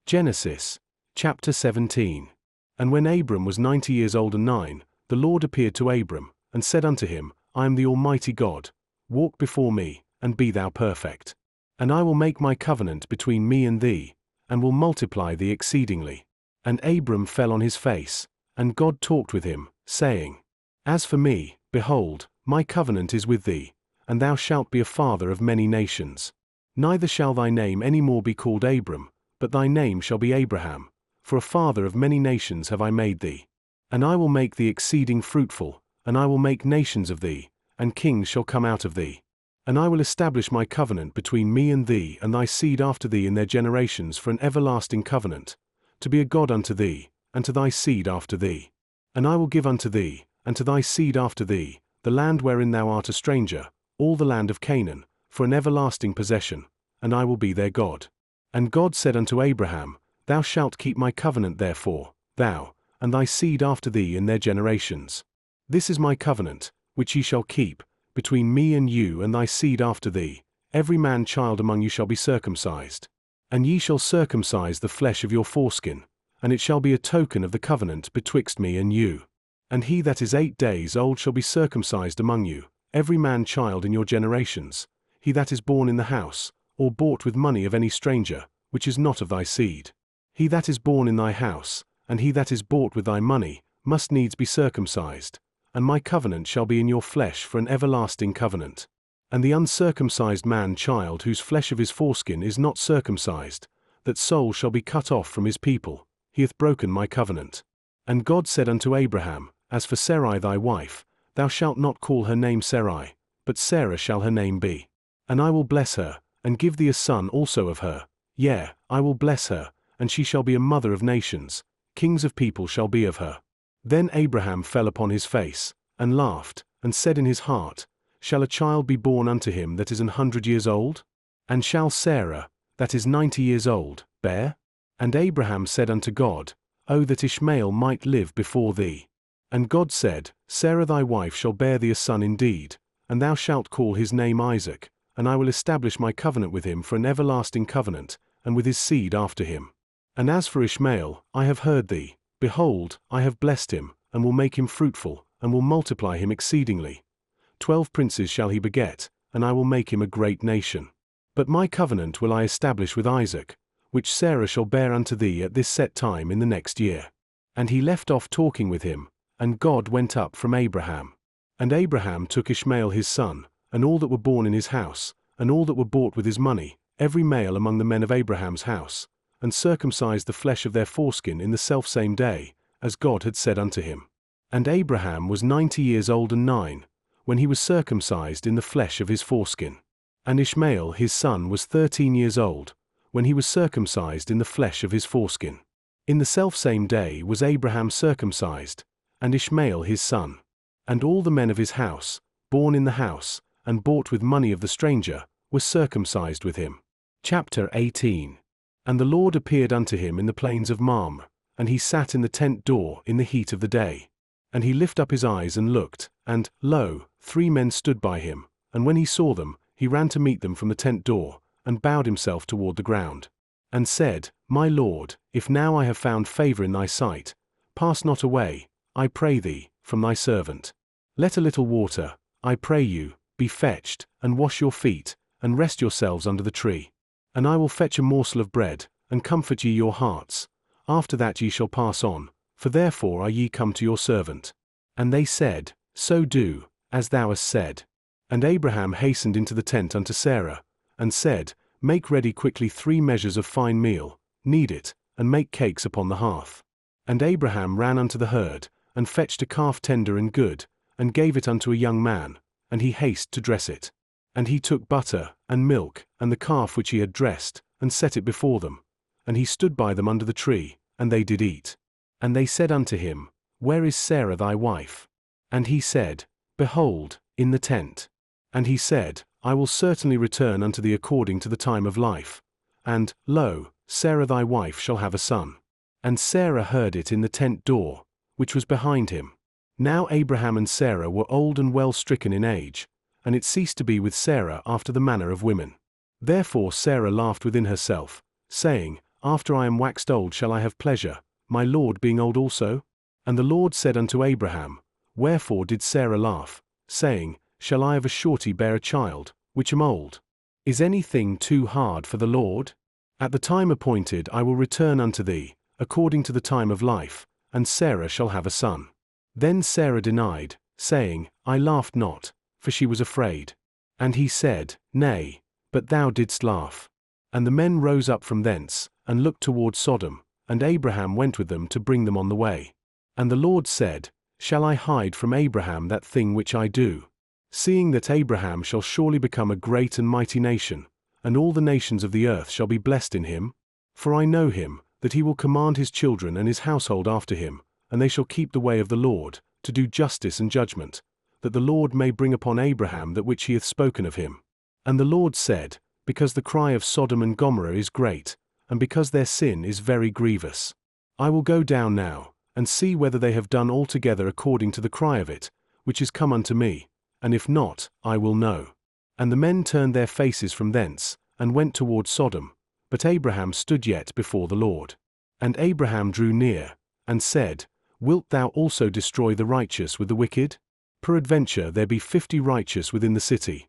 Genesis, chapter 17. And when Abram was 90 years old and 9, the Lord appeared to Abram, and said unto him, I am the Almighty God. Walk before me, and be thou perfect. And I will make my covenant between me and thee, and will multiply thee exceedingly. And Abram fell on his face, and God talked with him, saying, As for me, behold, my covenant is with thee, and thou shalt be a father of many nations. Neither shall thy name any more be called Abram, but thy name shall be Abraham, for a father of many nations have I made thee. And I will make thee exceeding fruitful, and I will make nations of thee, and kings shall come out of thee. And I will establish my covenant between me and thee and thy seed after thee in their generations for an everlasting covenant, to be a God unto thee, and to thy seed after thee. And I will give unto thee, and to thy seed after thee, the land wherein thou art a stranger, all the land of Canaan, for an everlasting possession, and I will be their God. And God said unto Abraham, Thou shalt keep my covenant therefore, thou, and thy seed after thee in their generations. This is my covenant, which ye shall keep, between me and you and thy seed after thee. Every man child among you shall be circumcised. And ye shall circumcise the flesh of your foreskin, and it shall be a token of the covenant betwixt me and you. And he that is 8 days old shall be circumcised among you, every man child in your generations, he that is born in the house, or bought with money of any stranger, which is not of thy seed. He that is born in thy house, and he that is bought with thy money, must needs be circumcised, and my covenant shall be in your flesh for an everlasting covenant. And the uncircumcised man child whose flesh of his foreskin is not circumcised, that soul shall be cut off from his people, he hath broken my covenant. And God said unto Abraham, As for Sarai thy wife, thou shalt not call her name Sarai, but Sarah shall her name be. And I will bless her, and give thee a son also of her. Yea, I will bless her, and she shall be a mother of nations, kings of people shall be of her. Then Abraham fell upon his face, and laughed, and said in his heart, Shall a child be born unto him that is 100 years old? And shall Sarah, that is 90 years old, bear? And Abraham said unto God, O that Ishmael might live before thee. And God said, Sarah thy wife shall bear thee a son indeed, and thou shalt call his name Isaac, and I will establish my covenant with him for an everlasting covenant, and with his seed after him. And as for Ishmael, I have heard thee. Behold, I have blessed him, and will make him fruitful, and will multiply him exceedingly. 12 princes shall he beget, and I will make him a great nation. But my covenant will I establish with Isaac, which Sarah shall bear unto thee at this set time in the next year. And he left off talking with him, and God went up from Abraham. And Abraham took Ishmael his son, and all that were born in his house, and all that were bought with his money, every male among the men of Abraham's house, and circumcised the flesh of their foreskin in the selfsame day, as God had said unto him. And Abraham was 90 years old and 9, when he was circumcised in the flesh of his foreskin. And Ishmael his son was 13 years old, when he was circumcised in the flesh of his foreskin. In the selfsame day was Abraham circumcised, and Ishmael his son. And all the men of his house, born in the house, and bought with money of the stranger, were circumcised with him. Chapter 18. And the Lord appeared unto him in the plains of Mamre, and he sat in the tent door in the heat of the day. And he lifted up his eyes and looked, and, lo, 3 men stood by him, and when he saw them, he ran to meet them from the tent door, and bowed himself toward the ground, and said, My Lord, if now I have found favor in thy sight, pass not away, I pray thee, from thy servant. Let a little water, I pray you, be fetched, and wash your feet, and rest yourselves under the tree. And I will fetch a morsel of bread, and comfort ye your hearts. After that ye shall pass on, for therefore are ye come to your servant. And they said, So do, as thou hast said. And Abraham hastened into the tent unto Sarah, and said, Make ready quickly 3 measures of fine meal, knead it, and make cakes upon the hearth. And Abraham ran unto the herd, and fetched a calf tender and good, and gave it unto a young man, and he hasted to dress it. And he took butter, and milk, and the calf which he had dressed, and set it before them. And he stood by them under the tree, and they did eat. And they said unto him, Where is Sarah thy wife? And he said, Behold, in the tent. And he said, I will certainly return unto thee according to the time of life. And, lo, Sarah thy wife shall have a son. And Sarah heard it in the tent door, which was behind him. Now Abraham and Sarah were old and well stricken in age, and it ceased to be with Sarah after the manner of women. Therefore Sarah laughed within herself, saying, after I am waxed old shall I have pleasure, my Lord being old also? And the Lord said unto Abraham, Wherefore did Sarah laugh, saying, Shall I of a surety bear a child, which am old? Is anything too hard for the Lord? At the time appointed I will return unto thee, according to the time of life, and Sarah shall have a son. Then Sarah denied, saying, I laughed not, for she was afraid. And he said, Nay, but thou didst laugh. And the men rose up from thence, and looked toward Sodom, and Abraham went with them to bring them on the way. And the Lord said, Shall I hide from Abraham that thing which I do? Seeing that Abraham shall surely become a great and mighty nation, and all the nations of the earth shall be blessed in him. For I know him, that he will command his children and his household after him, and they shall keep the way of the Lord, to do justice and judgment, that the Lord may bring upon Abraham that which he hath spoken of him. And the Lord said, Because the cry of Sodom and Gomorrah is great, and because their sin is very grievous, I will go down now, and see whether they have done altogether according to the cry of it, which is come unto me, and if not, I will know. And the men turned their faces from thence, and went toward Sodom, but Abraham stood yet before the Lord. And Abraham drew near, and said, Wilt thou also destroy the righteous with the wicked? Peradventure there be 50 righteous within the city.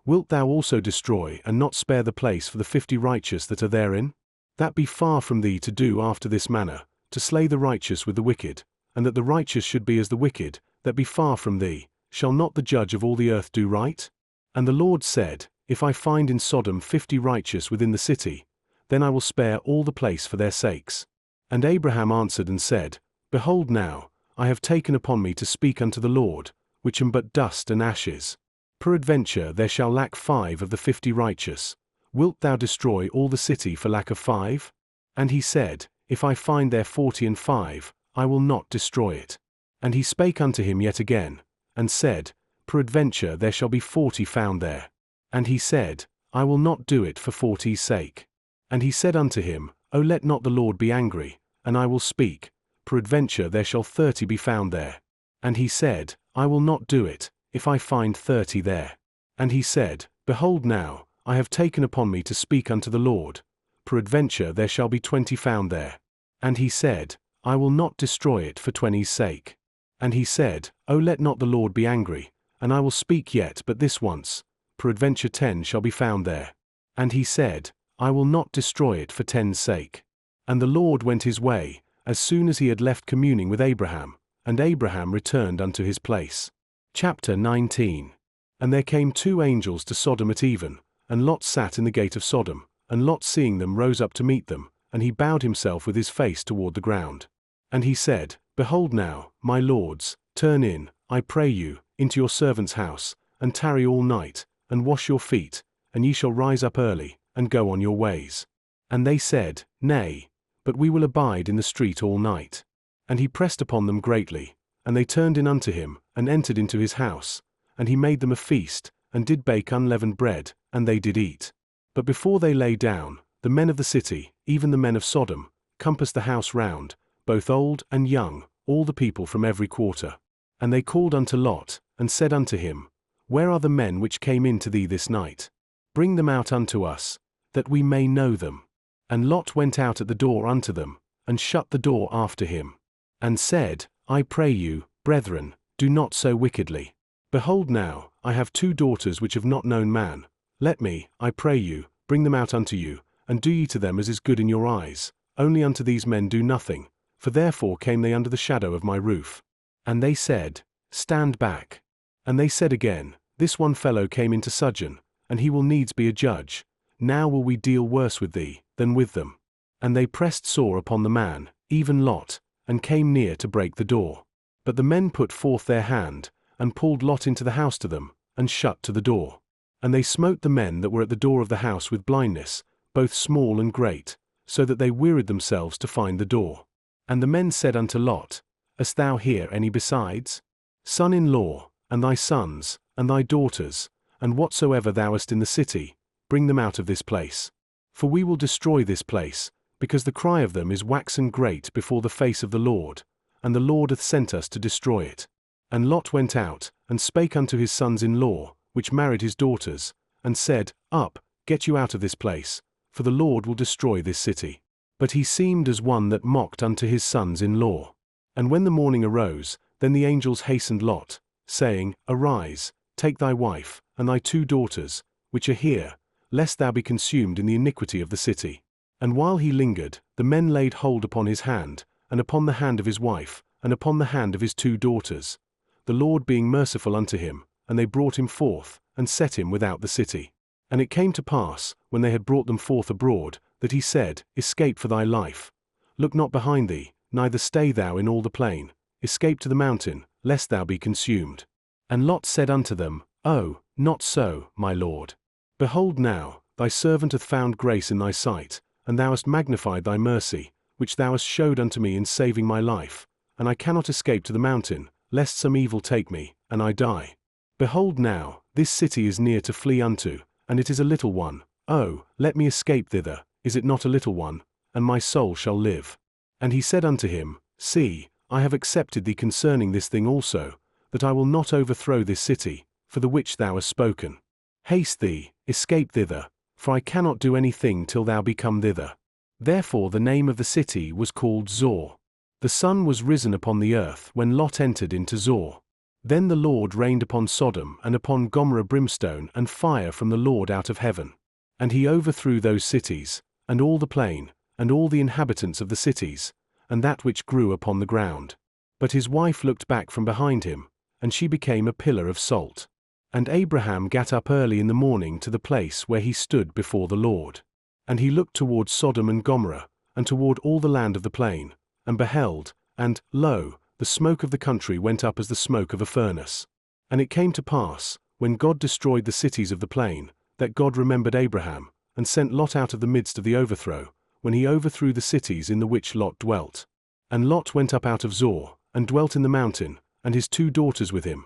Wilt thou also destroy and not spare the place for the 50 righteous that are therein? That be far from thee to do after this manner, to slay the righteous with the wicked, and that the righteous should be as the wicked, that be far from thee. Shall not the judge of all the earth do right? And the Lord said, If I find in Sodom 50 righteous within the city, then I will spare all the place for their sakes. And Abraham answered and said, Behold now, I have taken upon me to speak unto the Lord, which am but dust and ashes. Peradventure there shall lack 5 of the 50 righteous. Wilt thou destroy all the city for lack of 5? And he said, If I find there 40 and 5, I will not destroy it. And he spake unto him yet again, and said, Peradventure there shall be 40 found there. And he said, I will not do it for 40's sake. And he said unto him, O let not the Lord be angry, and I will speak, peradventure there shall 30 be found there. And he said, I will not do it, if I find 30 there. And he said, Behold now, I have taken upon me to speak unto the Lord, peradventure there shall be 20 found there. And he said, I will not destroy it for 20's sake. And he said, O let not the Lord be angry, and I will speak yet but this once, peradventure 10 shall be found there. And he said, I will not destroy it for 10's sake. And the Lord went his way, as soon as he had left communing with Abraham, and Abraham returned unto his place. Chapter 19. And there came 2 angels to Sodom at even, and Lot sat in the gate of Sodom, and Lot seeing them rose up to meet them, and he bowed himself with his face toward the ground. And he said, Behold now, my lords, turn in, I pray you, into your servant's house, and tarry all night, and wash your feet, and ye shall rise up early, and go on your ways. And they said, Nay, but we will abide in the street all night. And he pressed upon them greatly, and they turned in unto him, and entered into his house, and he made them a feast, and did bake unleavened bread, and they did eat. But before they lay down, the men of the city, even the men of Sodom, compassed the house round, both old and young, all the people from every quarter. And they called unto Lot, and said unto him, Where are the men which came in to thee this night? Bring them out unto us, that we may know them. And Lot went out at the door unto them, and shut the door after him, and said, I pray you, brethren, do not so wickedly. Behold now, I have 2 daughters which have not known man. Let me, I pray you, bring them out unto you, and do ye to them as is good in your eyes. Only unto these men do nothing, for therefore came they under the shadow of my roof. And they said, Stand back. And they said again, This one fellow came into sojourn, and he will needs be a judge. Now will we deal worse with thee than with them. And they pressed sore upon the man, even Lot, and came near to break the door. But the men put forth their hand, and pulled Lot into the house to them, and shut to the door. And they smote the men that were at the door of the house with blindness, both small and great, so that they wearied themselves to find the door. And the men said unto Lot, Hast thou here any besides? Son-in-law, and thy sons, and thy daughters, and whatsoever thou hast in the city, bring them out of this place. For we will destroy this place, because the cry of them is waxen great before the face of the Lord, and the Lord hath sent us to destroy it. And Lot went out, and spake unto his sons-in-law, which married his daughters, and said, Up, get you out of this place, for the Lord will destroy this city. But he seemed as one that mocked unto his sons-in-law. And when the morning arose, then the angels hastened Lot, saying, Arise, take thy wife, and thy 2 daughters, which are here, lest thou be consumed in the iniquity of the city. And while he lingered, the men laid hold upon his hand, and upon the hand of his wife, and upon the hand of his 2 daughters, the Lord being merciful unto him, and they brought him forth, and set him without the city. And it came to pass, when they had brought them forth abroad, that he said, Escape for thy life. Look not behind thee, neither stay thou in all the plain. Escape to the mountain, lest thou be consumed. And Lot said unto them, Oh, not so, my lord. Behold now, thy servant hath found grace in thy sight, and thou hast magnified thy mercy, which thou hast showed unto me in saving my life, and I cannot escape to the mountain, lest some evil take me, and I die. Behold now, this city is near to flee unto, and it is a little one. Oh, let me escape thither, is it not a little one, and my soul shall live. And he said unto him, See, I have accepted thee concerning this thing also, that I will not overthrow this city, for the which thou hast spoken. Haste thee, escape thither, for I cannot do any thing till thou be come thither. Therefore the name of the city was called Zoar. The sun was risen upon the earth when Lot entered into Zoar. Then the Lord rained upon Sodom and upon Gomorrah brimstone and fire from the Lord out of heaven. And he overthrew those cities, and all the plain, and all the inhabitants of the cities, and that which grew upon the ground. But his wife looked back from behind him, and she became a pillar of salt. And Abraham gat up early in the morning to the place where he stood before the Lord. And he looked toward Sodom and Gomorrah, and toward all the land of the plain, and beheld, and, lo, the smoke of the country went up as the smoke of a furnace. And it came to pass, when God destroyed the cities of the plain, that God remembered Abraham, and sent Lot out of the midst of the overthrow, when he overthrew the cities in the which Lot dwelt. And Lot went up out of Zoar, and dwelt in the mountain, and his 2 daughters with him.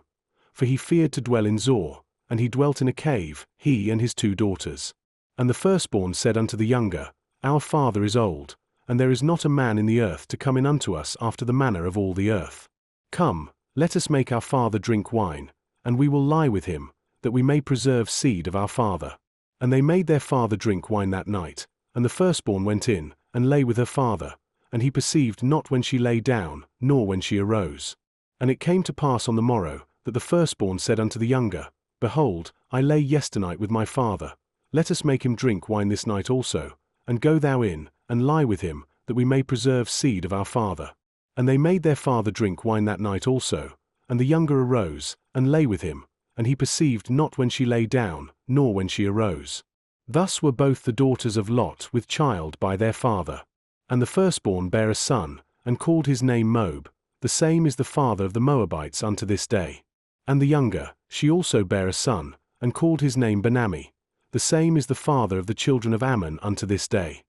For he feared to dwell in Zoar, and he dwelt in a cave, he and his 2 daughters. And the firstborn said unto the younger, Our father is old, and there is not a man in the earth to come in unto us after the manner of all the earth. Come, let us make our father drink wine, and we will lie with him, that we may preserve seed of our father. And they made their father drink wine that night, and the firstborn went in, and lay with her father, and he perceived not when she lay down, nor when she arose. And it came to pass on the morrow, that the firstborn said unto the younger, Behold, I lay yesternight with my father, let us make him drink wine this night also, and go thou in, and lie with him, that we may preserve seed of our father. And they made their father drink wine that night also, and the younger arose, and lay with him, and he perceived not when she lay down, nor when she arose. Thus were both the daughters of Lot with child by their father. And the firstborn bare a son, and called his name Moab, the same is the father of the Moabites unto this day. And the younger, she also bare a son, and called his name Benammi, the same is the father of the children of Ammon unto this day.